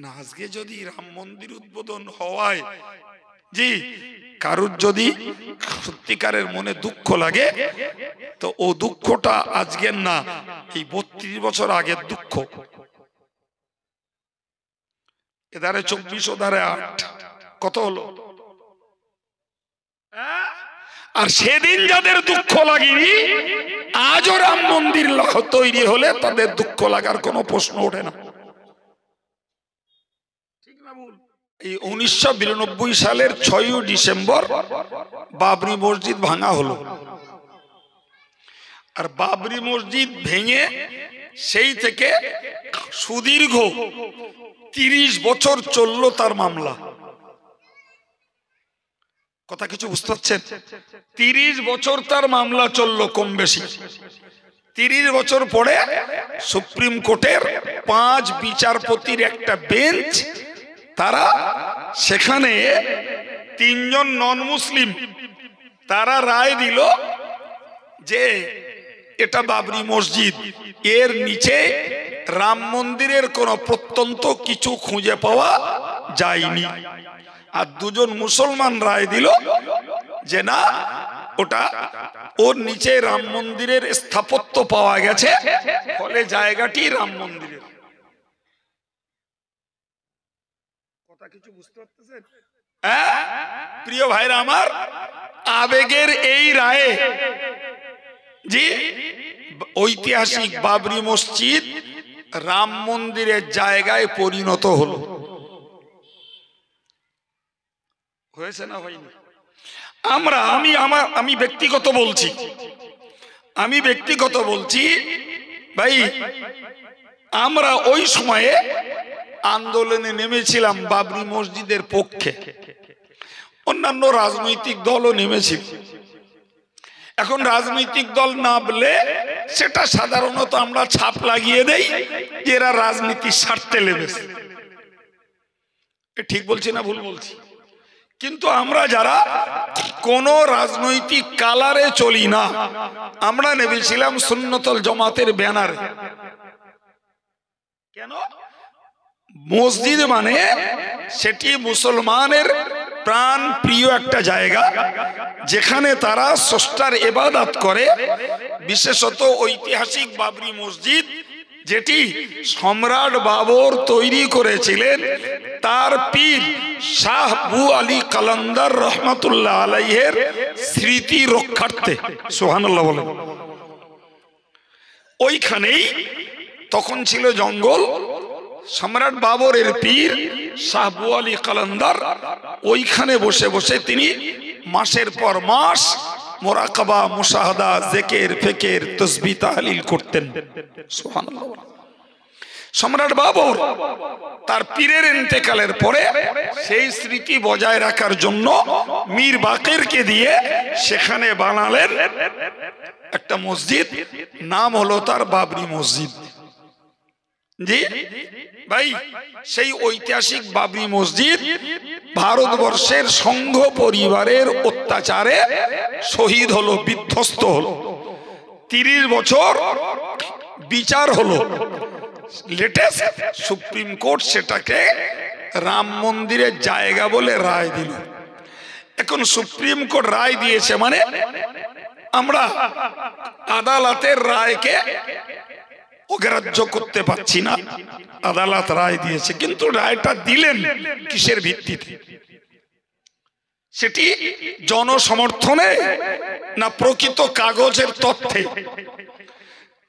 না আজকে যদি রাম মন্দির উদ্বোধন হওয়ায় জি কারুর যদি সত্যিকারের মনে দুঃখ লাগে তো ও দুঃখটা আজকের না, এই 32 বছর আগের দুঃখ। এধারে 24 ওধারে 8, কত হলো? আর সেদিন যাদের দুঃখ লাগেনি আজও রাম মন্দির তৈরি হলে তাদের দুঃখ লাগার কোনো প্রশ্ন ওঠে না। ঠিক না ভুল? এই 1992 সালের 6 ডিসেম্বর বাবরি মসজিদ ভাঙা হলো। আর বাবরি মসজিদ ভেঙে সেই থেকে সুদীর্ঘ 30 বছর চললো তার মামলা। কথা কিছু বুঝতে পারছেন? 30 বছর তার মামলা চললো কম বেশি। 30 বছর পরে সুপ্রিম কোর্টের 5 বিচারপতির একটা বেঞ্চ, তারা সেখানে 3 জন নন মুসলিম তারা রায় দিল যে এটা বাবরি মসজিদ, এর নিচে রাম মন্দিরের কোনো প্রত্যন্ত কিছু খুঁজে পাওয়া যায়নি। আর 2 জন মুসলমান রায় দিল যে না, ওটা ওর নিচে রাম মন্দিরের স্থাপত্য পাওয়া গেছে, ফলে জায়গাটি রাম মন্দিরের। কথা কিছু বুঝতে পারতেছেন? প্রিয় ভাইরা আমার, আবেগের এই রায়ে জি ঐতিহাসিক বাবরি মসজিদ রাম মন্দিরের জায়গায় পরিণত হলো। হয়েছে না হয়নি? আমি ব্যক্তিগত বলছি ভাই, আমরা ওই সময়ে আন্দোলনে নেমেছিলাম বাবরি মসজিদের পক্ষে, অন্যান্য রাজনৈতিক দলও নেমেছিল। এখন রাজনৈতিক দল নামলে সেটা সাধারণত আমরা ছাপ লাগিয়ে দেই যে এরা রাজনীতির স্বার্থে লেগেছে। ঠিক বলছি না ভুল বলছি? কিন্তু আমরা যারা কোন রাজনৈতিক কালারে চলি না, আমরা নেমেছিলাম সুন্নতুল জামাতের ব্যানারে। কেন? মসজিদ মানে সেটি মুসলমানের প্রাণ প্রিয় একটা জায়গা, যেখানে তারা স্রষ্টার ইবাদত করে। বিশেষত ঐতিহাসিক বাবরি মসজিদ, যেটি সম্রাট বাবর তৈরি করেছিলেন তার পীর শাহ আবু আলী কালান্দার রহমাতুল্লাহ আলাইহির স্মৃতি রক্ষার্থে। সুবহানাল্লাহ বলেন। ওইখানেই তখন ছিল জঙ্গল। সম্রাট বাবরের পীর শাহ আবু আলী কালান্দার ওইখানে বসে বসে তিনি মাসের পর মাস মুরাকাবা, মুশাহাদা, জিকির, ফিকির, তাসবিহ, তাহলিল করতেন। সুবহানাল্লাহ। সম্রাট বাবর তার পীরের ইন্তেকালের পরে সেই স্মৃতি বজায় রাখার জন্য মীর বাকেরকে দিয়ে সেখানে বানালেন একটা মসজিদ, নাম হলো তার বাবরি মসজিদ। জি ভাই, সেই ঐতিহাসিক বাবরি মসজিদ ভারতবর্ষের সংঘ পরিবারের অত্যাচারে শহীদ হলো, বিধ্বস্ত হলো। 30 বছর বিচার হলো। লেটেস্ট সুপ্রিম কোর্ট সেটাকে রাম মন্দিরের জায়গা বলে রায় দিল। এখন সুপ্রিম কোর্ট রায় দিয়েছে মানে আমরা আদালতের রায়কে অগ্রাহ্য করতে পারছি না। আদালত রায় দিয়েছে, কিন্তু রায়টা দিলেন কিসের ভিত্তিতে? সেটি জনসমর্থনে না প্রকৃত কাগজের তথ্যে?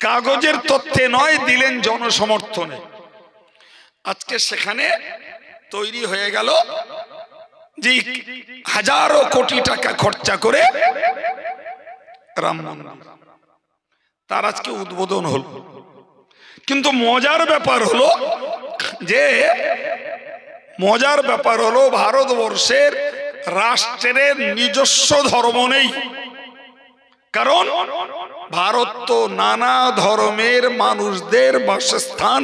কাগজের তথ্যে নয়, দিলেন জনসমর্থনে। আজকে সেখানে তৈরি হয়ে গেল যে হাজারো কোটি টাকা খরচা করে রাম মন্দির, তার আজকে উদ্বোধন হলো। কিন্তু মজার ব্যাপার হলো ভারতবর্ষের রাষ্ট্রের নিজস্ব ধর্ম নেই। কারণ ভারত তো নানা ধর্মের মানুষদের বাসস্থান,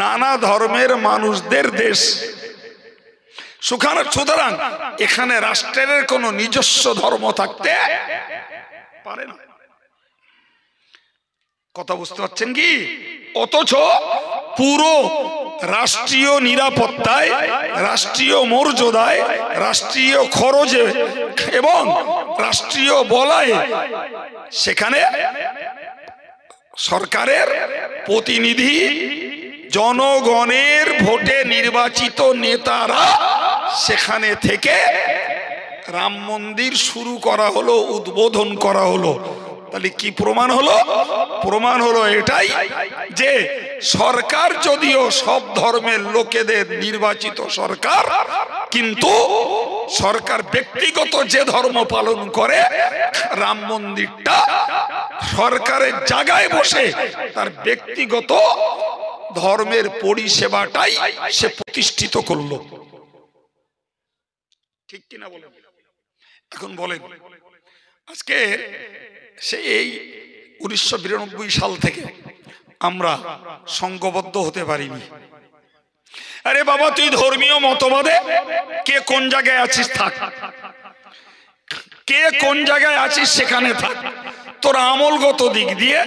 নানা ধর্মের মানুষদের দেশ। সুতরাং এখানে রাষ্ট্রের কোনো নিজস্ব ধর্ম থাকতে পারে না। কথা বুঝতে পারছেন কি? অথচ পুরো রাষ্ট্রীয় নিরাপত্তায়, রাষ্ট্রীয় মর্যাদায়, রাষ্ট্রীয় খরচে এবং রাষ্ট্রীয় বলয়ে সেখানে সরকারের প্রতিনিধি, জনগণের ভোটে নির্বাচিত নেতারা সেখানে থেকে রাম মন্দির শুরু করা হলো, উদ্বোধন করা হলো। তাহলে কি প্রমাণ হলো? প্রমাণ হলো এটাই যে সরকার যদিও সব ধর্মের লোকেদের নির্বাচিত সরকার, কিন্তু সরকার ব্যক্তিগত যে ধর্ম পালন করে, রাম মন্দিরটা সরকারের জায়গায় বসে তার ব্যক্তিগত ধর্মের পরিষেবাটাই সে প্রতিষ্ঠিত করলো। ঠিক কিনা বলেন? এখন বলেন, আজকে সেই 1992 সাল থেকে আমরা সংঘবদ্ধ হতে পারিনি। আরে বাবা, তুই ধর্মীয় মতবাদে কে কোন জায়গায় আছিস থাক, কে কোন জায়গায় আছিস সেখানে থাক, তোর আমলগত দিক দিয়ে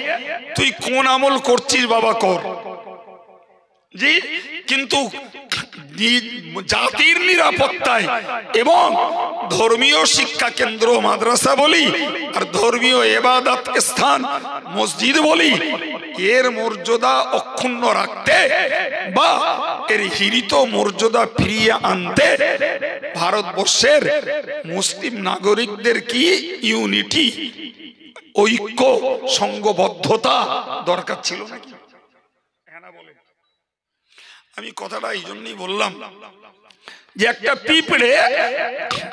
তুই কোন আমল করছিস বাবা কর, জি, কিন্তু জাতির নিরাপত্তায় এবং ধর্মীয় শিক্ষা কেন্দ্র মাদ্রাসা বলি আর ধর্মীয় ইবাদত স্থান মসজিদ বলি, এর মর্যাদা অক্ষুণ্ণ রাখতে বা এর হিরিত মর্যাদা ফিরিয়ে আনতে ভারতবর্ষের মুসলিম নাগরিকদের কি ইউনিটি, ঐক্য, সংঘবদ্ধতা দরকার ছিল নাকি? আমি কথাটা এই জন্যই বললাম যে একটা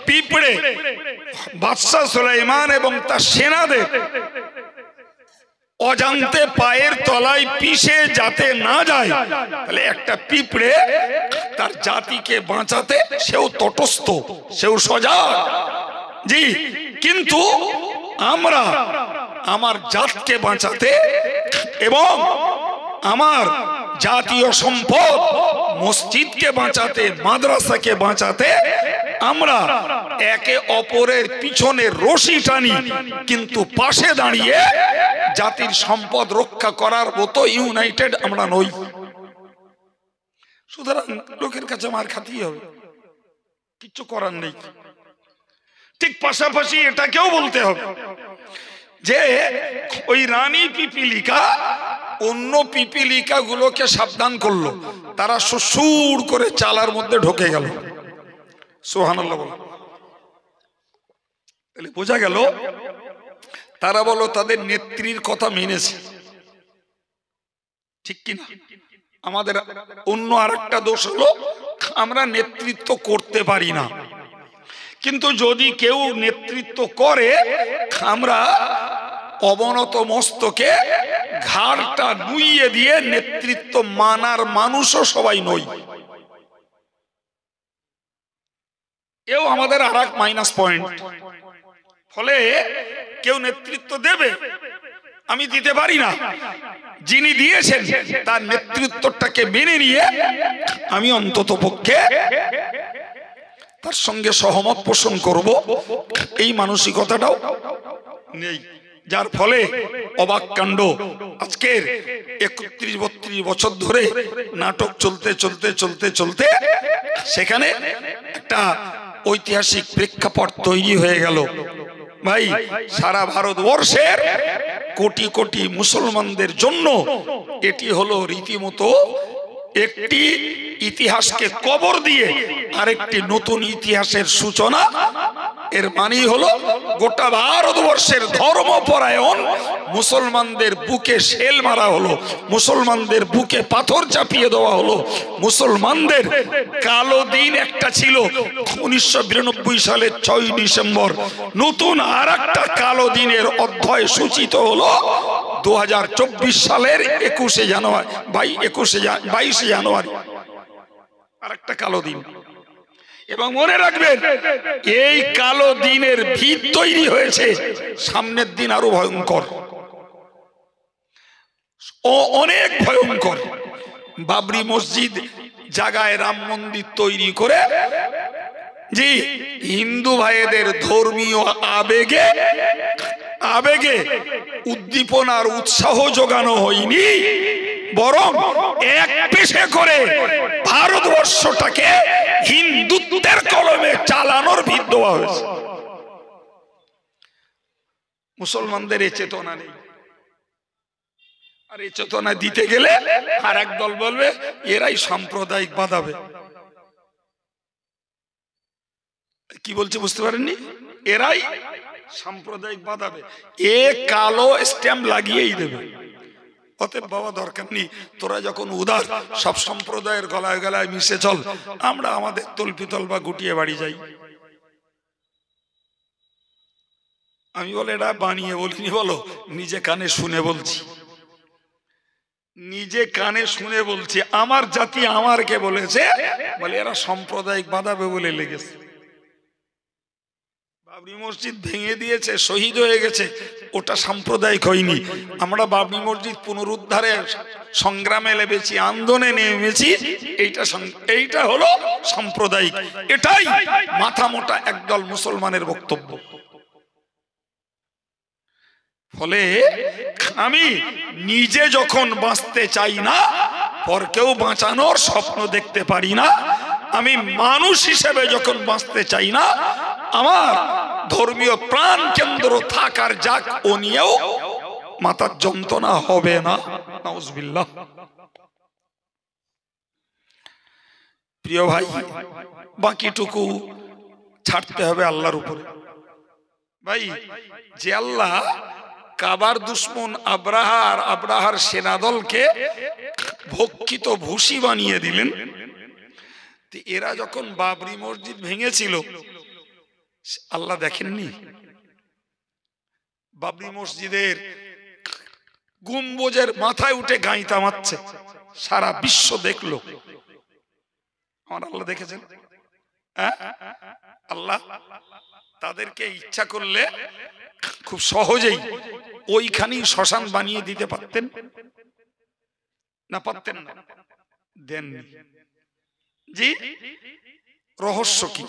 পিঁপড়ে বাদশাহ সুলাইমান এবং তার সেনাদের অজান্তে পায়ের তলায় পিষে যাতে না যায়, তাহলে একটা পিঁপড়ে তার জাতিকে বাঁচাতে সেও তটস্থ, সেও সজাগ, জি, কিন্তু আমরা আমার জাতকে বাঁচাতে এবং আমার জাতীয় সম্পদ মসজিদকে বাঁচাতে, মাদ্রাসাকে বাঁচাতে আমরা একে অপরের পিছনে রশি টানি, কিন্তু পাশে দাঁড়িয়ে জাতির সম্পদ রক্ষা করার মতো ইউনাইটেড আমরা নই। সুতরাং লোকের কাছে মার খাতেই হবে, কিচ্ছু করার নেই। ঠিক পাশাপাশি এটাকেও বলতে হবে যে ওই রানী পিপিলিকা অন্য পিপিলিকা গুলোকে সাবধান করলো, তারা সুর করে চালার মধ্যে ঢুকে গেল। সুবহানাল্লাহ বলো। তাহলে বোঝা গেল তারা বলো তাদের নেত্রীর কথা মেনেছে, ঠিক কিনা? আমাদের অন্য আরেকটা দোষ হলো আমরা নেতৃত্ব করতে পারি না, কিন্তু যদি কেউ নেতৃত্ব করে আমরা অবনত মস্তকে ঘাড়টা নুইয়ে দিয়ে নেতৃত্ব মানার মানুষও সবাই নই। এও আমাদের আর এক মাইনাস পয়েন্ট। ফলে কেউ নেতৃত্ব দেবে, আমি দিতে পারি না, যিনি দিয়েছেন তার নেতৃত্বটাকে মেনে নিয়ে আমি অন্তত পক্ষে তার সঙ্গে সহমত পোষণ করব, এই মানসিকতাটাও নেই। যার ফলে অবাক কাণ্ড, আজকের 31-32 বছর ধরে নাটক চলতে চলতে চলতে চলতে সেখানে একটা ঐতিহাসিক প্রেক্ষাপট তৈরি হয়ে গেল। ভাই, সারা ভারতবর্ষের কোটি কোটি মুসলমানদের জন্য এটি হলো রীতিমতো একটি ইতিহাসকে কবর দিয়ে আরেকটি নতুন ইতিহাসের সূচনা। এর মানে হলো গোটা ভারতবর্ষের ধর্মপরায়ণ মুসলমানদের বুকে শেল মারা হলো, মুসলমানদের বুকে পাথর চাপিয়ে দেওয়া হলো। মুসলমানদের কালো দিন একটা ছিল 1992 সালের 6 ডিসেম্বর, নতুন আর একটা কালো দিনের অধ্যায় সূচিত হলো 2024 সালের 21 জানুয়ারি 22 জানুয়ারি, আর একটা কালো দিন। এবং মনে রাখবেন, এই কালো দিনের ভিত তৈরি হয়েছে, সামনের দিন আরো ভয়ঙ্কর, অনেক ভয়ঙ্কর। বাবরি মসজিদ জায়গায় রাম মন্দির তৈরি করে জি হিন্দু ভাইদের ধর্মীয় আবেগে উদ্দীপনার উৎসাহ যোগানো হয়নি, বরং এক পেশে করে ভারতবর্ষটাকে হিন্দুত্বের কলমে চালানোর ভিত দেওয়া হয়েছে। মুসলমানদের এই চেতনা নেই, আর এই চেতনা দিতে গেলে আর এক দল বলবে এরাই সাম্প্রদায়িক বাঁধাবে। কি বলছে বুঝতে পারেননি? এরাই সাম্প্রদায়িক বাঁধাবে, এ কালো স্ট্যাম্প লাগিয়েই দেবে। অতএব বাবা দরকার নেই, তোরা যখন উদার সব সম্প্রদায়ের গলায় গলায় মিশে চল, আমরা আমাদের তলপিতল বা গুটিয়ে বাড়ি যাই। আমি বলে এটা বানিয়ে বলিনি, বলো নিজে কানে শুনে বলছি, নিজে কানে শুনে বলছি। আমার জাতি আমারকে বলেছে, বলে এরা সাম্প্রদায়িক বাঁধাবে বলে লেগেছে। বাবরি মসজিদ ভেঙে দিয়েছে, শহীদ হয়ে গেছে, ওটা সাম্প্রদায়িক হয়নি। আমরা বাবরি মসজিদ পুনরুদ্ধারে সংগ্রামে লেগেছি, আন্দোলনে নেমেছি, এইটা হলো সাম্প্রদায়িক। এটাই মাথা মোটা একদল মুসলমানের বক্তব্য। ফলে আমি নিজে যখন বাঁচতে চাই না, পরকেও বাঁচানোর স্বপ্ন দেখতে পারি না, আমি মানুষ হিসেবে যখন বাঁচতে চাই না, আমার ধর্মীয় প্রাণ কেন্দ্র থাকার যাক ও নিয়েও মাথার যন্ত্রণা হবে না। নাউজুবিল্লাহ। প্রিয় ভাই, বাকিটুকু ছাড়তে হবে আল্লাহর উপরে। ভাই, যে আল্লাহ কাবার দুশ্মন আব্রাহার সেনাদলকে ভক্ষিত ভুসি বানিয়ে দিলেন, এরা যখন বাবরি মসজিদ ভেঙেছিল আল্লাহ দেখেননি? বাবরি মসজিদের গম্বুজের মাথায় উঠে গাঁইতা মারছে, সারা বিশ্ব দেখলো। আমার আল্লাহ দেখেছেন? আল্লাহ তাদেরকে ইচ্ছা করলে খুব সহজেই ওইখানেই শ্মশান বানিয়ে দিতে পারতেন না? পারতেন না? দেননি। জি, রহস্য কি?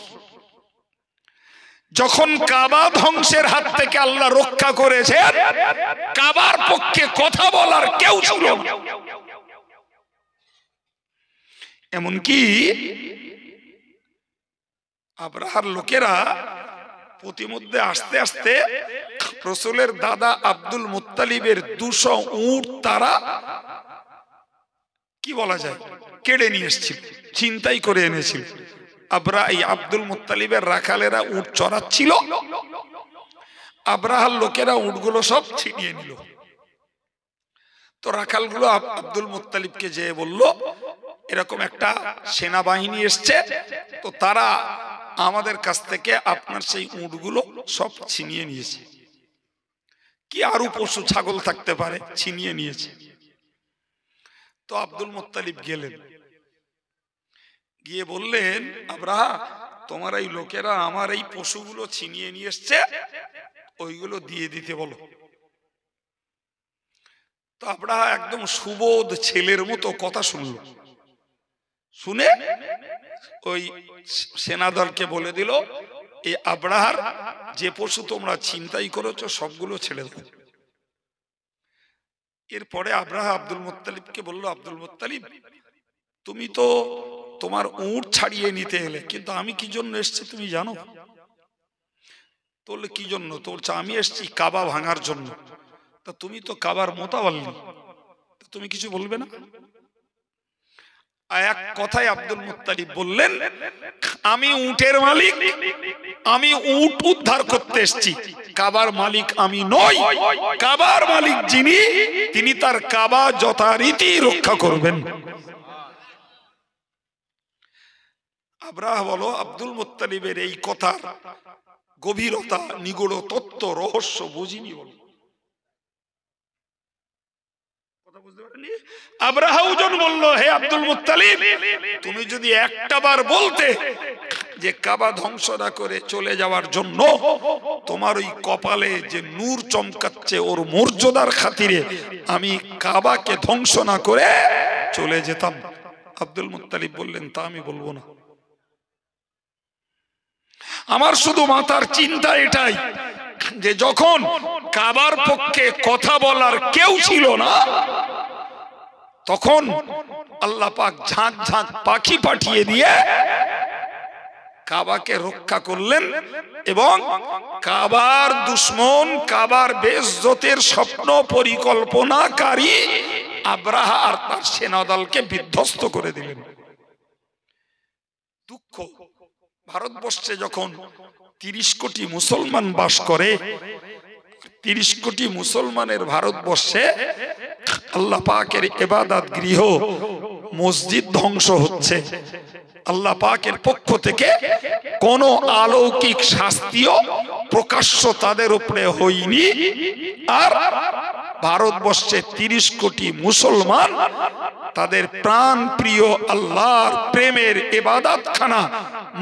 যখন কাবা ধ্বংসের হাত থেকে আল্লাহ রক্ষা করেছে, কাবার পক্ষে কথা বলার কেউ ছিল না। এমনকি আব্রাহার লোকেরা প্রতিমধ্যে আস্তে আস্তে রাসূলের দাদা আব্দুল মুত্তালিবের 200 উট তারা কি বলা যায় কেড়ে নিয়ে এসেছিল, ছিনতাই করে এনেছিল। আব্দুল মুত্তালিবের রাখালেরা উট চড়াচ্ছিল, আব্রাহার লোকেরা উটগুলো সব ছিনিয়ে নিল। তো রাখালগুলো আব্দুল মুত্তালিবকে যেয়ে বলল, এরকম একটা সেনাবাহিনী এসছে, তো তারা আমাদের কাছ থেকে আপনার সেই উটগুলো সব ছিনিয়ে নিয়েছে। কি আরো পশু ছাগল থাকতে পারে, ছিনিয়ে নিয়েছে। তো আব্দুল মুত্তালিব গেলেন, গিয়ে বললেন, আব্রাহা, তোমার এই লোকেরা আমার এই পশুগুলো ছিনিয়ে নিয়ে এসছে, ওইগুলো দিয়ে দিতে বলো। তো আব্রাহা একদম সুবোধ ছেলের মতো কথা শুনল, শুনে ওই সেনাদলকে বলে দিল, এই আব্রাহার যে পশু তোমরা ছিনতাই করেছো সবগুলো ছেড়ে দাও। এরপরে আব্রাহা আব্দুল মুত্তালিবকে বলল, আব্দুল মুত্তালিব, তুমি তো তোমার উট ছাড়িয়ে নিতে এলে, কিন্তু আমি কি জন্য এসেছি তুমি জানো? তোলে কি জন্য? তো বলছে, আমি এসেছি কাবা ভাঙার জন্য। তা তুমি তো কাবার মোতাবাল্লি, তুমি কিছু বলবে না? এক কথায় আব্দুল মুত্তালিব বললেন, আমি উটের মালিক, আমি উট উদ্ধার করতে এসেছি, কাবার মালিক আমি নই। কাবার মালিক যিনি, তিনি তার কাবা যথারীতি রক্ষা করবেন। আব্রাহা বলো, আব্দুল মুত্তালিবের এই কথার গভীরতা, নিগূঢ় তত্ত্ব, রহস্য বুঝিনি বলো। আব্রাহা ওজন বলল, হে আব্দুল মুত্তালিব, তুমি যদি একটা বার বলতে যে কাবা ধ্বংস না করে চলে যাওয়ার জন্য তোমার ওই কপালে যে নূর চমকাচ্ছে, ওর মর্যাদার খাতিরে আমি কাবাকে ধ্বংস না করে চলে যেতাম। আব্দুল মুত্তালিব বললেন, তা আমি বলবো না। আমার শুধু মাথার চিন্তা এটাই যে যখন কাবার পক্ষে কথা বলার কেউ ছিল না, তখন আল্লাহ পাক ঝাঁক ঝাঁক পাখি পাঠিয়ে দিয়ে কাবাকে রক্ষা করলেন এবং কাবার দুশমন, কাবার বেইজ্জতের স্বপ্ন পরিকল্পনাকারী আব্রাহা আর তার সেনাদলকে বিধ্বস্ত করে দিলেন। দুঃখ, ভারতবর্ষে যখন 30 কোটি মুসলমান বাস করে, 30 কোটি মুসলমানের ভারতবর্ষে আল্লাহ পাকের ইবাদত গৃহ মসজিদ ধ্বংস হচ্ছে, আল্লাহ পাকের পক্ষ থেকে কোন অলৌকিক শাস্তিও প্রকাশ্য তাদের উপরে হয়নি। আর ভারতবর্ষে 30 কোটি মুসলমান তাদের প্রাণ প্রিয় আল্লাহর প্রেমের ইবাদতখানা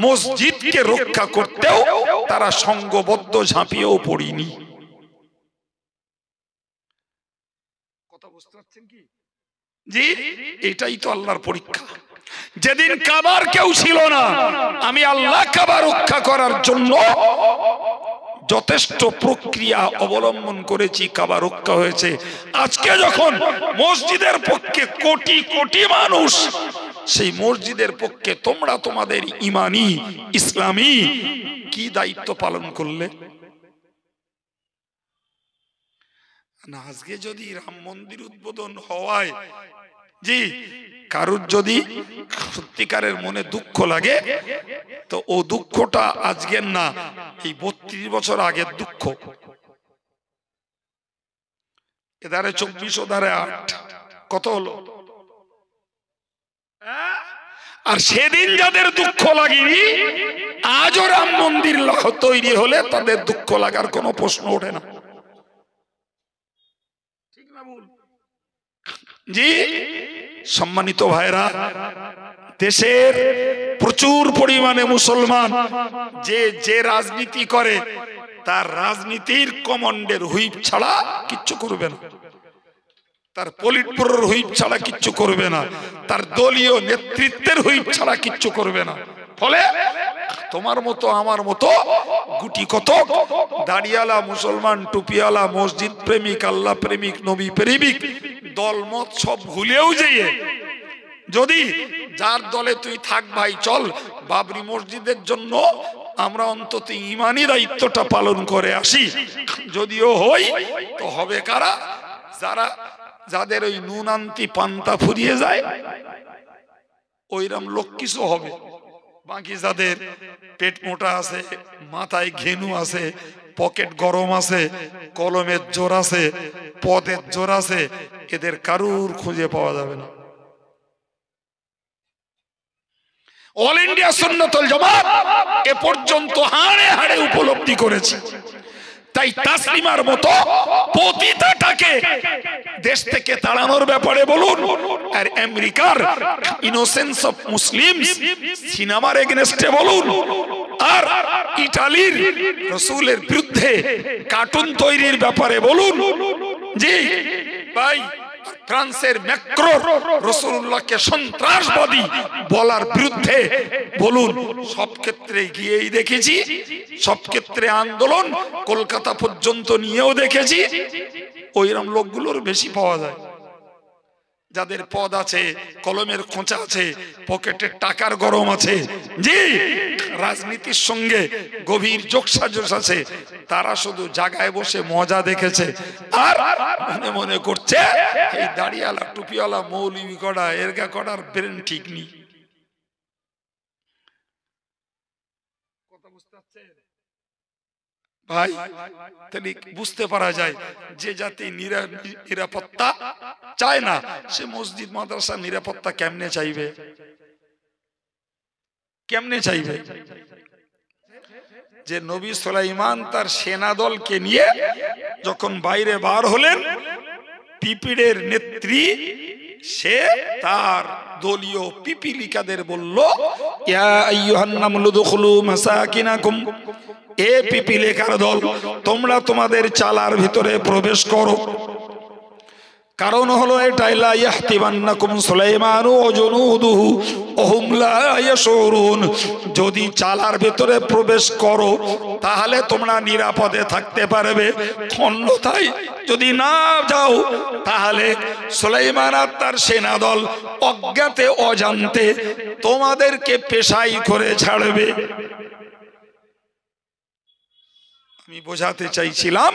মসজিদকে রক্ষা করতেও তারা সংঘবদ্ধ ঝাঁপিয়েও পড়েনি। কথা বুঝতে পারছেন কি? জি, এটাই তো আল্লাহর পরীক্ষা। যেদিন কাবার কেউ ছিল না, আমি আল্লাহ কাবা রক্ষা করার জন্য যথেষ্ট প্রক্রিয়া অবলম্বন করেছি, কাবা রক্ষা হয়েছে। আজকে যখন মসজিদের পক্ষে কোটি কোটি মানুষ, সেই মসজিদের পক্ষে তোমরা তোমাদের ইমানি ইসলামী কি দায়িত্ব পালন করলে না? আজকে যদি রাম মন্দির উদ্বোধন হওয়ায় জি কারুর যদি সত্যিকারের মনে দুঃখ লাগে, তো ও দুঃখটা আজকের না, এই 32 বছর আগের দুঃখ। এধারে 24, ওধারে 8, কত হলো? আর সেদিন যাদের দুঃখ লাগেনি, আজও রাম মন্দির তৈরি হলে তাদের দুঃখ লাগার কোনো প্রশ্ন ওঠে না। ঠিক না ভুল? জি সম্মানিত ভাইরা, দেশের প্রচুর পরিমাণে মুসলমান যে রাজনীতি করে, তার রাজনীতির কমান্ডের হুইপ ছাড়া কিচ্ছু করবে না, তার পলিট ব্যুরোর হুইপ ছাড়া কিচ্ছু করবে না, তার দলীয় নেতৃত্বের হুইপ ছাড়া কিচ্ছু করবে না। ফলে তোমার মতো আমার মতো গুটি কত দাড়িওয়ালা মুসলমান, টুপিওয়ালা, মসজিদ প্রেমিক, আল্লাহ প্রেমিক, নবী প্রেমিক দলমত সব ভুলেও যেয়ে যদি যার দলে তুই থাক ভাই, চল বাবরি মসজিদের জন্য আমরা অন্তত ইমানি দায়িত্বটা পালন করে আসি, যদিও হই তো হবে কারা? যাদের ওই নুনান্তি পান্তা ফুরিয়ে যায়, ওইরকম লোক কিছু হবে। বাকি যাদের পেট মোটা আছে, মাথায় ঘেনু আছে, পকেট গরম আছে, কলমের জোর আছে, পদের জোর আছে, এদের কারুর খুঁজে পাওয়া যাবে না। অল ইন্ডিয়া সুন্নাতুল জামাত এ পর্যন্ত হাড়ে হাড়ে উপলব্ধি করেছে। তাই তাসলিমার মতো পতিতাটাকে দেশ থেকে তাড়ানোর ব্যাপারে বলুন, আর আমেরিকার ইনোসেন্স অফ মুসলিমস সিনেমার এগেনস্টে বলুন, আর ইটালির রাসূলের বিরুদ্ধে কার্টুন তৈরির ব্যাপারে বলুন, জি ভাই ফ্রান্সের ম্যাক্রো রাসূলুল্লাহকে সন্ত্রাসবাদী বলার বিরুদ্ধে বলুন, সব ক্ষেত্রে গিয়েই দেখেছি, সব ক্ষেত্রে আন্দোলন কলকাতা পর্যন্ত নিয়েও দেখেছি। ওইরকম লোকগুলোর বেশি পাওয়া যায়, যাদের পদ আছে, কলমের খোঁচা আছে, পকেটে টাকার গরম আছে, জি রাজনীতির সঙ্গে গভীর যোগসাজশ আছে। তারা শুধু জায়গায় বসে মজা দেখেছে আর মনে মনে করছে এই দাড়িওয়ালা টুপিওয়ালা মৌলবি কড়া এরগা কড়ার ব্রেন ঠিক নেই। ভাই তাহলে বুঝতে পারা যায় যে জাতি নিরাপত্তা চায় না, সে মসজিদ মাদ্রাসার নিরাপত্তা কেমনে চাইবে? কেমনে চাইবে? যে নবী সুলাইমান তার সেনাদলকে নিয়ে যখন বাইরে বার হলেন, পিপিলের নেত্রী সে তার দলীয় পিপিলিকাদের বলল, ইয়া আইয়ুহান নামলু দুখুলু মাসাকিনাকুম, এ পিপিলিকার দল তোমরা তোমাদের চালার ভিতরে প্রবেশ করো। কারণ হলো এটাই, লা ইয়াহতিবান্নাকুম সুলাইমানু ওয়া জুনুদুহু ওয়া হুম লা ইয়াশউরুন। যদি চালার ভেতরে প্রবেশ করো তাহলে তোমরা নিরাপদে থাকতে পারবে, অন্যথায় যদি না যাও তাহলে সুলাইমান আর তার সেনাদল অজ্ঞাতে অজান্তে তোমাদেরকে পেশাই করে ছাড়বে। আমি বোঝাতে চাইছিলাম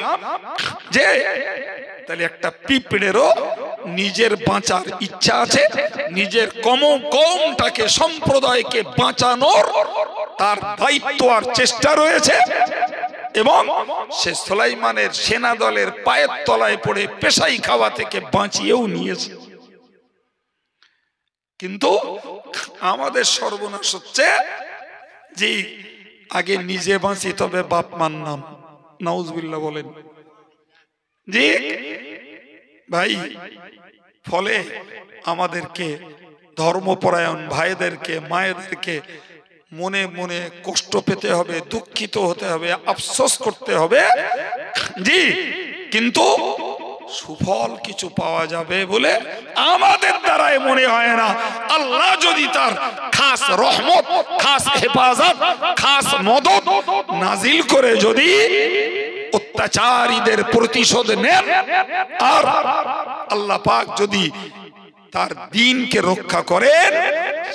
যে তাহলে একটা পিঁপড়েরও নিজের বাঁচার ইচ্ছা আছে, নিজের কমটাকে সম্প্রদায়কে বাঁচানোর তার দায়িত্ব আর চেষ্টা রয়েছে, এবং সে সুলাইমানের সেনা দলের পায়ের তলায় পড়ে পেশাই খাওয়া থেকে বাঁচিয়েও নিয়েছে। কিন্তু আমাদের সর্বনাশ হচ্ছে যে আগে নিজে বাঁচি তবে বাপ মার নাম, নাউজুবিল্লাহ বলেন জি ভাই। ফলে আমাদেরকে ধর্মপরায়ণ ভাইদেরকে মায়েদেরকে মনে মনে কষ্ট পেতে হবে, দুঃখিত হতে হবে, আফসোস করতে হবে জি, কিন্তু সুফল কিছু পাওয়া যাবে বলে আমাদের দ্বারাই মনে হয় না। আল্লাহ যদি তার খাস রহমত, খাস হেফাজত, খাস মদদ নাজিল করে যদি অত্যাচারীদের প্রতিশোধ নেন, আর আল্লাহ পাক যদি তার দ্বীনকে রক্ষা করেন,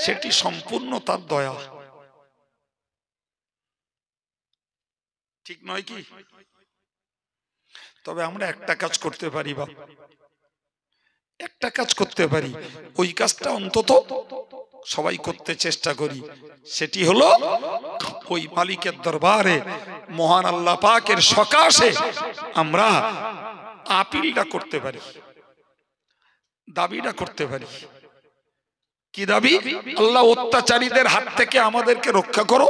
সেটি সম্পূর্ণ তার দয়া, ঠিক নয় কি? তবে আমরা একটা কাজ করতে পারি, বা একটা কাজ করতে পারি, ওই কাজটা অন্তত সবাই করতে চেষ্টা করি। সেটি হলো ওই মালিকের দরবারে মহান আল্লাহ পাকের সকাশে আমরা আপিলটা করতে পারি, দাবিটা করতে পারি। কি দাবি? আল্লাহ অত্যাচারীদের হাত থেকে আমাদেরকে রক্ষা করো,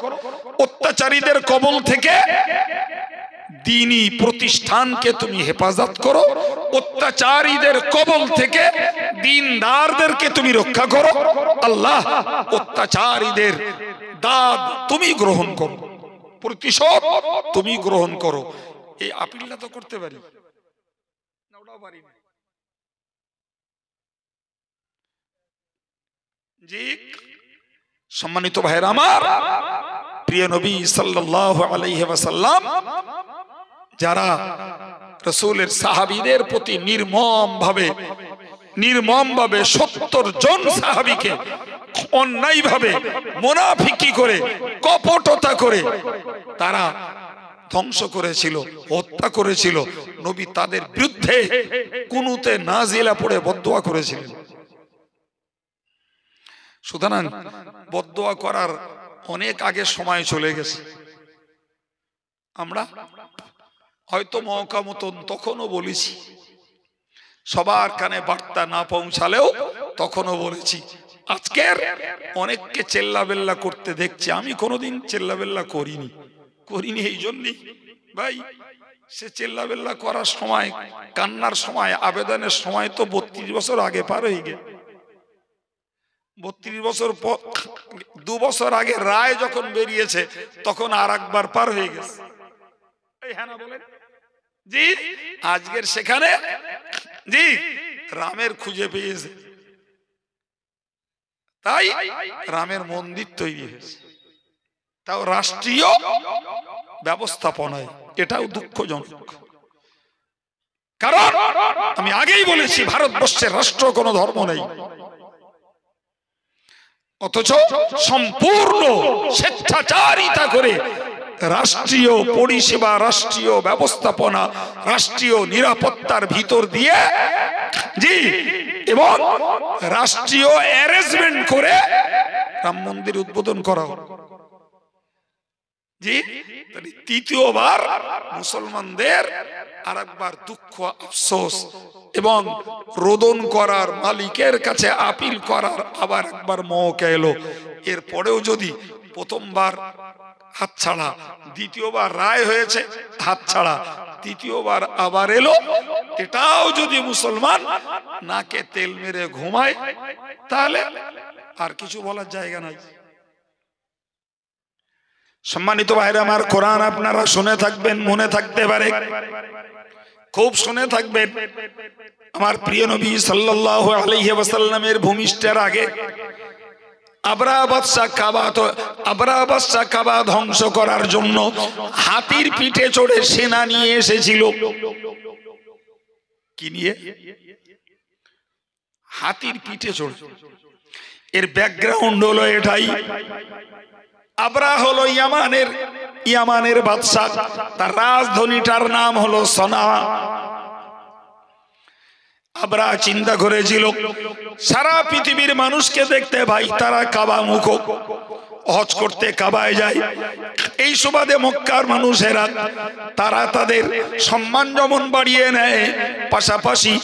অত্যাচারীদের কবল থেকে দ্বীনি প্রতিষ্ঠানকে তুমি হেফাজত করো, অত্যাচারীদের কবল থেকে দ্বীনদারদেরকে তুমি রক্ষা করো। আল্লাহ অত্যাচারীদের দাদ তুমি গ্রহণ করো, প্রতিশোধ তুমি গ্রহণ করো। এই আপিলটা তো করতে পারি না, ওটাও পারি না জি। সম্মানিত ভাইরা আমার, প্রিয় নবী সাল্লাল্লাহু আলাইহি ওয়াসাল্লাম যারা রাসূলের সাহাবীদের প্রতি নির্মম ভাবে 70 জন সাহাবীকে অন্যায়ভাবে মুনাফিকি করে, কপটতা করে তারা ধ্বংস করেছিল, হত্যা করেছিল, নবী তাদের বিরুদ্ধে কুনুতে নাজিলা পড়ে বদদোয়া করেছিলেন। সুতরাং বদদোয়া করার অনেক আগে সময় চলে গেছে। আমরা হয়তো মওকা মতন তখনও বলেছি, সবার কানে বার্তা না পৌঁছালেও তখনও বলেছি। আজকের অনেককে চেল্লাবেল্লা করতে দেখছি, আমি কোনোদিন চেল্লাবেল্লা করিনি এই জন্যই ভাই, সে চেল্লাবেল্লা করার সময়, কান্নার সময়, আবেদনের সময় তো 32 বছর আগে পার হয়ে গেছে। 32 বছর পর, 2 বছর আগে রায় যখন বেরিয়েছে তখন আর একবার পার হয়ে গেছে। এই হ্যাঁ না বলেন জি। আজকের সেখানে জি রামের খুঁজে পেয়েছে, তাই রামের মন্দির তৈরি হয়েছে, তাও রাষ্ট্রীয় ব্যবস্থাপনায়। এটাও দুঃখজনক, কারণ আমি আগেই বলেছি ভারতবর্ষের রাষ্ট্র কোনো ধর্ম নেই, অথচ সম্পূর্ণ স্বেচ্ছাচারিতা করে রাষ্ট্রীয় পরিষেবা, রাষ্ট্রীয় ব্যবস্থাপনা, রাষ্ট্রীয় নিরাপত্তার ভিতর দিয়ে জি এবং রাষ্ট্রীয় অ্যারেঞ্জমেন্ট করে রাম মন্দির উদ্বোধন করা হলো জি। তৃতীয়বার মুসলমানদের আরেকবার দুঃখ, আফসোস এবং রোদন করার, মালিকের কাছে আপিল করার আবার একবার মৌকা এলো। এরপরেও যদি প্রথমবার হাতছাড়া, দ্বিতীয়বার রায় হয়েছে হাতছাড়া, তৃতীয়বার আবার এলো, এটাও যদি মুসলমান নাকে তেল মেরে ঘুমায় তাহলে আর কিছু বলার জায়গা নাই। সম্মানিত ভাইরা আমার, কোরআন আপনারা শুনে থাকবেন, মনে থাকতে পারে খুব শুনে থাকবেন, আমার প্রিয় নবী সাল্লাল্লাহু আলাইহি ওয়াসাল্লামের ভূমিষ্ঠের আগে আবরাহা বাদশা কাবা ধ্বংস করার জন্য হাতির পিঠে চড়ে সেনা নিয়ে এসেছিল। কি নিয়ে? হাতির পিঠে চড়ে। এর ব্যাকগ্রাউন্ড হলো এটাই, আবরাহা হলো ইয়ামানের বাদশা, তার রাজধানীটার নাম হলো সনা। আবরাহা চিন্তা করেছিল সারা পৃথিবীর মানুষকে দেখতে ভাই তারা কাবা মুখ, হজ করতে কাবায় যায়, এই সুবাদে মক্কার মানুষেরা তারা তাদের সম্মান যেমন বাড়িয়ে নেয়, পাশাপাশি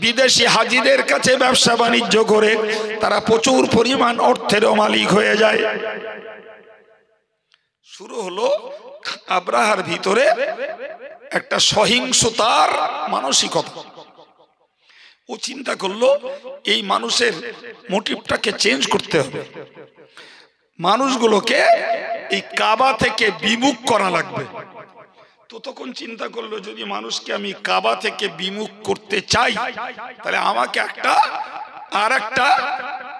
বিদেশি হাজিদের কাছে ব্যবসা বাণিজ্য করে তারা প্রচুর পরিমাণ অর্থেরও মালিক হয়ে যায়। শুরু হলো আবরাহার ভিতরে একটা সহিংসতার মানসিকতা। ও চিন্তা করলো এই মানুষের মোটিভটাকে চেঞ্জ করতে হবে, মানুষগুলোকে এই কাবা থেকে বিমুখ করা লাগবে। তো তখন চিন্তা করলো যদি মানুষকে আমি কাবা থেকে বিমুখ করতে চাই তাহলে আমাকে আর একটা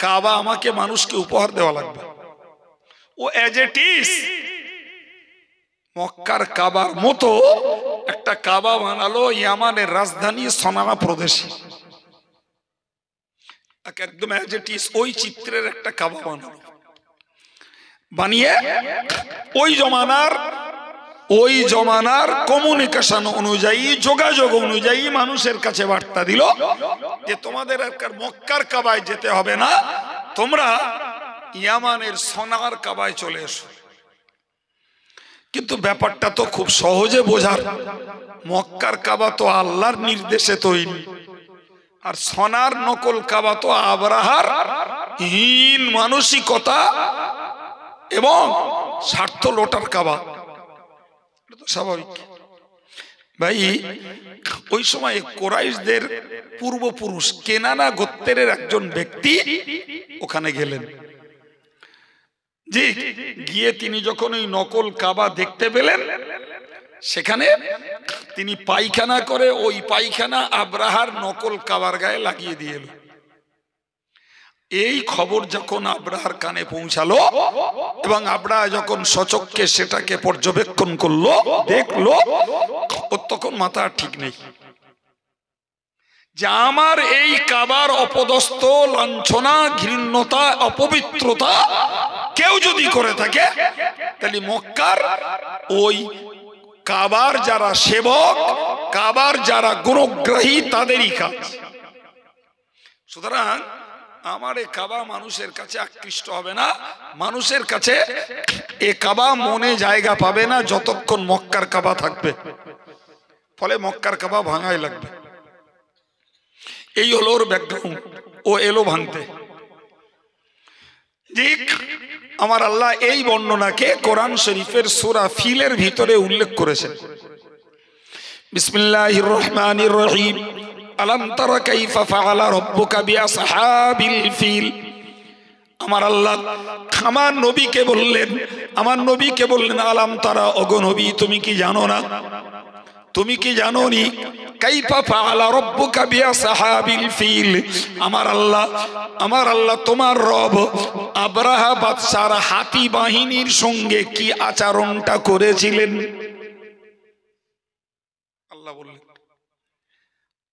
কাবা আমাকে মানুষকে উপহার দেওয়া লাগবে। ও এজ ইট ইজ মক্কার কাবার মতো একটা কাবা বানালো ইয়ামানের রাজধানী সনাআ প্রদেশে, একদম এজ ইট ইজ ওই চিত্রের একটা কাবা বানালো। বানিয়ে ওই জমানার কমিউনিকেশন অনুযায়ী, যোগাযোগ অনুযায়ী মানুষের কাছে বার্তা দিল যে তোমাদের মক্কার কাবায় যেতে হবে না, তোমরা ইয়ামানের সনার কাবায় চলে এসো। কিন্তু ব্যাপারটা তো খুব সহজে বোঝার, মক্কার কাবা তো আল্লাহর নির্দেশে তৈরি, আর সনার নকল কাবা তো আবরাহার হীন মানসিকতা এবং স্বার্থ লোটার কাবা। এটা তো স্বাভাবিক ভাই। ওই সময় কুরাইশদের পূর্বপুরুষ কেনানা গোত্রের একজন ব্যক্তি ওখানে গেলেন। জি, গিয়ে তিনি যখন ওই নকল কাবা দেখতে পেলেন, সেখানে তিনি পায়খানা করে ওই পায়খানা আবরাহার নকল কাবার গায়ে লাগিয়ে দিয়ে এলো। এই খবর যখন আবরাহার কানে পৌঁছালো এবং আবরাহা যখন সচক্ষে সেটাকে পর্যবেক্ষণ করলো, দেখলো, ও তখন মাথা ঠিক নেই যে আমার এই কাবার অপদস্থ, লাঞ্ছনা, ঘৃণ্যতা, অপবিত্রতা কেউ যদি করে থাকে তাহলে মক্কার ওই কাবার যারা সেবক, কাবার যারা গুণগ্রাহী তাদেরই কাজ। সুতরাং আমার এ কাবা মানুষের কাছে আকৃষ্ট হবে না, মানুষের কাছে এ কাবা মনে জায়গা পাবে না যতক্ষণ মক্কার কাবা থাকবে। ফলে মক্কার কাবা ভাঙাই লাগবে। এই হলো ওর ব্যাকগ্রাউন্ড। ও এলো ভাঙতে। আমার আল্লাহ এই বর্ণনাকে কোরআন শরীফের সূরা ফিলের ভিতরে উল্লেখ করেছেন। বিসমিল্লাহির রহমানির রহিম। আলাম তারা কাইফা ফাআলা রাব্বুকা বিআসহাবিল ফিল। আমার আল্লাহ আমার নবীকে বললেন আলাম তারা, ওগো নবী তুমি কি জানো না, তুমি কি জানো নি কাইফা ফাআলা রাব্বুকা বিআসহাবিল ফিল, আমার আল্লাহ তোমার রব আবরাহা বাদশার হাতি বাহিনীর সঙ্গে কি আচরণটা করেছিলেন। আল্লাহ বললেন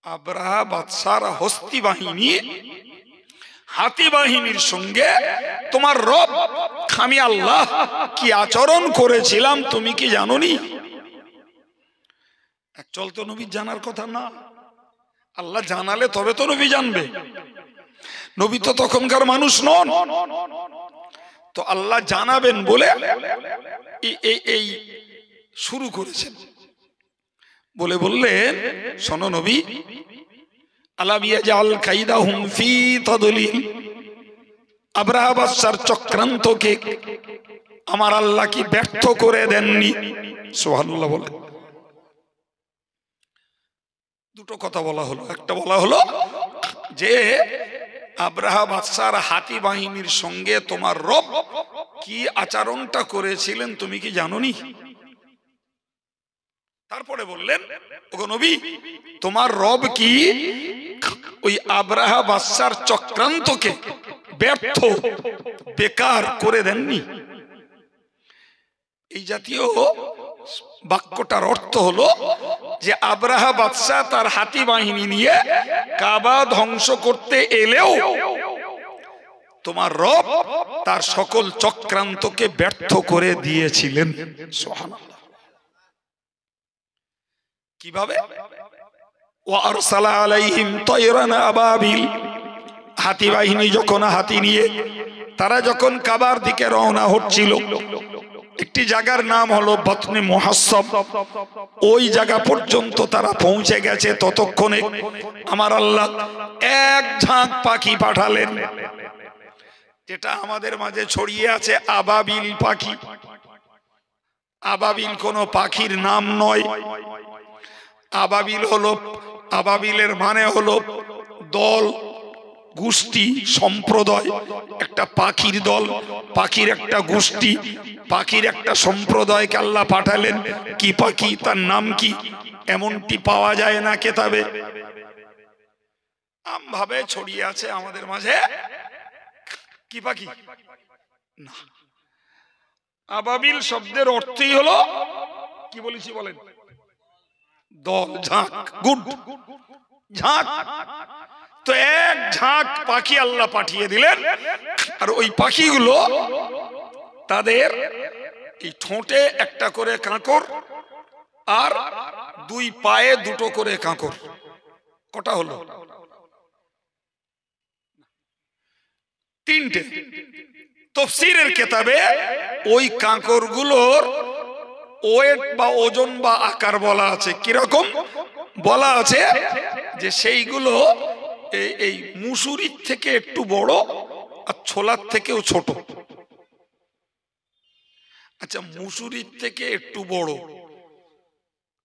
আবরাহা বাদশার হস্তি বাহিনী, হাতি বাহিনীর সঙ্গে তোমার রব আমি আল্লাহ কি আচরণ করেছিলাম তুমি কি জানো নি। একচল তো নবী জানার কথা না, আল্লাহ জানালে তবে তো নবী জানবে। নবী তো তখনকার মানুষ নন, তো আল্লাহ জানাবেন বলে এই শুরু করেছেন। বললেন শোনো নবী, আলাম ইয়াজআল কাইদাহুম ফি তাদলিল, আবরাহা বাদশার চক্রান্তকে আমার আল্লাহ কি ব্যর্থ করে দেননি। সুবহানাল্লাহ বলেন। দুটো কথা বলা হলো। একটা বলা হলো যে আবরাহা বাদশার হাতি বাহিনীর সঙ্গে তোমার রব কি আচরণটা করেছিলেন তুমি কি জানোনি। তারপরে বললেন, ওগো নবী, তোমার রব কি ওই আব্রাহা বাদশার চক্রান্তকে ব্যর্থ বেকার করে দেননি? এই জাতীয় বাক্যটার অর্থ হলো যে আব্রাহা বাদশা তার হাতি বাহিনী নিয়ে কাবা ধ্বংস করতে এলেও তোমার রব তার সকল চক্রান্তকে ব্যর্থ করে দিয়েছিলেন। সুবহানাল্লাহ। কিভাবে? ওয়া আরসালা আলাইহিম তায়রান আবাবিল, হাতি বাহিনী যখন হাতি নিয়ে তারা যখন কাবার দিকে রওনা হচ্ছিল, একটি জায়গার নাম হলো বতনে মুহাসসাব, ওই জায়গা পর্যন্ত তারা পৌঁছে গেছে। ততক্ষণে আমার আল্লাহ এক ঝাঁক পাখি পাঠালেন, যেটা আমাদের মাঝে ছড়িয়ে আছে আবাবিল পাখি। আবাবিল কোনো পাখির নাম নয়। আবাবিল হলো, আবাবিলের মানে হলো দল, গোষ্ঠী, সম্প্রদায়। একটা পাখির দল, পাখির একটা গোষ্ঠী, পাখির একটা সম্প্রদায়কে আল্লাহ পাঠালেন। কি পাখি, তার নাম কি, এমনটি পাওয়া যায় না কেতাবে। আমভাবে ছড়িয়ে আছে আমাদের মাঝে। কি পাখি? না, আবাবিল শব্দের অর্থই হলো, কি বলেছি বলেন, দল, ঝাঁক, গুড, ঝাঁক। তো এক ঝাঁক পাখি আল্লাহ পাঠিয়ে দিলেন। আর ওই পাখিগুলো তাদের এই ঠোঁটে একটা করে কাঁকর আর দুই পায়ে দুটো করে কাঁকর। কটা হলো? তিনটে। তাফসীরের কিতাবে ওই কাঁকরগুলোর ওয়েট বা ওজন বা আকার বলা আছে। কিরকম বলা আছে যে সেইগুলো এই মুসুরির থেকে একটু বড় আর ছোলার থেকেও ছোট। আচ্ছা, মুসুরির থেকে একটু বড়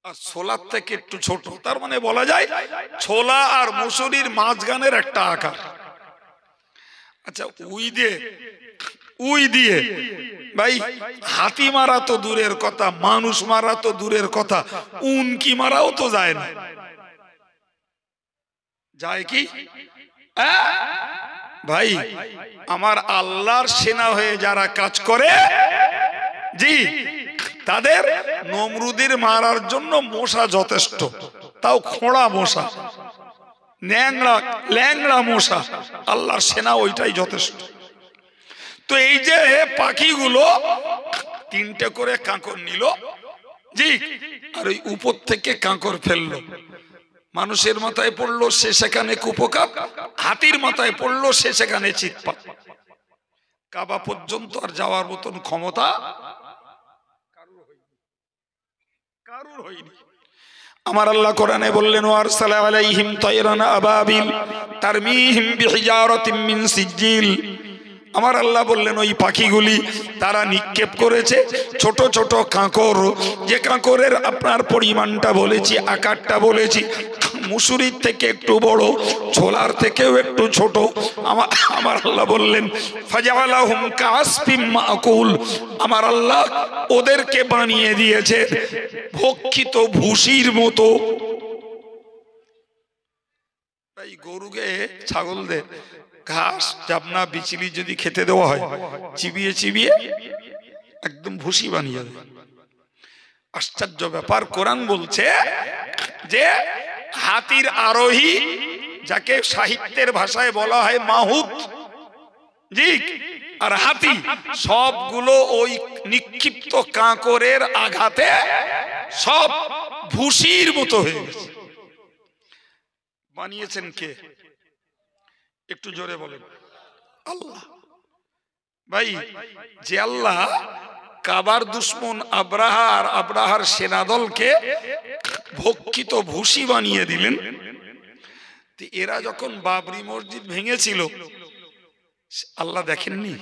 আর ছোলার থেকে একটু ছোট, তার মানে বলা যায় ছোলা আর মুসুরির মাঝখানের একটা আকার। আচ্ছা, উই দিয়ে ভাই হাতি মারা তো দূরের কথা, মানুষ মারা তো দূরের কথা, উনকি মারাও তো যায় না। যায় কি ভাই? আমার আল্লাহর সেনা হয়ে যারা কাজ করে, জি, তাদের নমরুদের মারার জন্য মশা যথেষ্ট, তাও খোঁড়া মশা, ল্যাংড়া মশা, আল্লাহর সেনা ওইটাই যথেষ্ট। তো এই যে পাখিগুলো তিনটে করে কাঁকর নিল, জি, আর ওই উপর থেকে কাঁকর ফেললো। মানুষের মাথায় পড়লো, সে সেখানে কুপকার, হাতির মাথায় পড়লো, সে সেখানে চিৎপাত। কাবা পর্যন্ত আর যাওয়ার মতন ক্ষমতা কারুর হয়নি। আমার আল্লাহ কোরআনে বললেন, ওয়ারসালা আলাইহিম তায়রান আবাবিল তারমিহিম বিহিজারাতিন মিন সিজিল। আমার আল্লাহ বললেন ওই পাখিগুলি তারা নিক্ষেপ করেছে ছোট ছোট কাঁকর, যে কাঁকরের আপনার পরিমাণটা বলেছি, আকারটা বলেছি, মুসুরির থেকে একটু বড়, ছোলার থেকেও একটু ছোট। আমার আল্লাহ বললেন ফাজালাহুম কাসফিম মাকুল, আমার আল্লাহ ওদেরকে বানিয়ে দিয়েছে ভক্ষিত ভুসির মতো। এই গরুকে, ছাগলদের ঘাস, জাবনা, বিচলি যদি খেতে দেওয়া হয়, চিবিয়ে চিবিয়ে একদম ভুসি বানিয়ে দেয়। আশ্চর্য ব্যাপার, কোরআন বলছে যে হাতির আরোহী, যাকে সাহিত্যের ভাষায় বলা হয় মাহুত, জি, আর হাতি, সবগুলো ওই নিক্ষিপ্ত কাঁকরের আঘাতে সব ভুসির মতো হয়ে গেছে। বানিয়েছেন কে? একটু জোরে বলেন। আল্লাহ। ভাই, যে আল্লাহ কাবার দুশ্মন আব্রাহা আর আব্রাহার সেনাদলকে ভক্ষিত ভুসি বানিয়ে দিলেন, এরা যখন বাবরি মসজিদ ভেঙেছিল, আল্লাহ দেখেননি?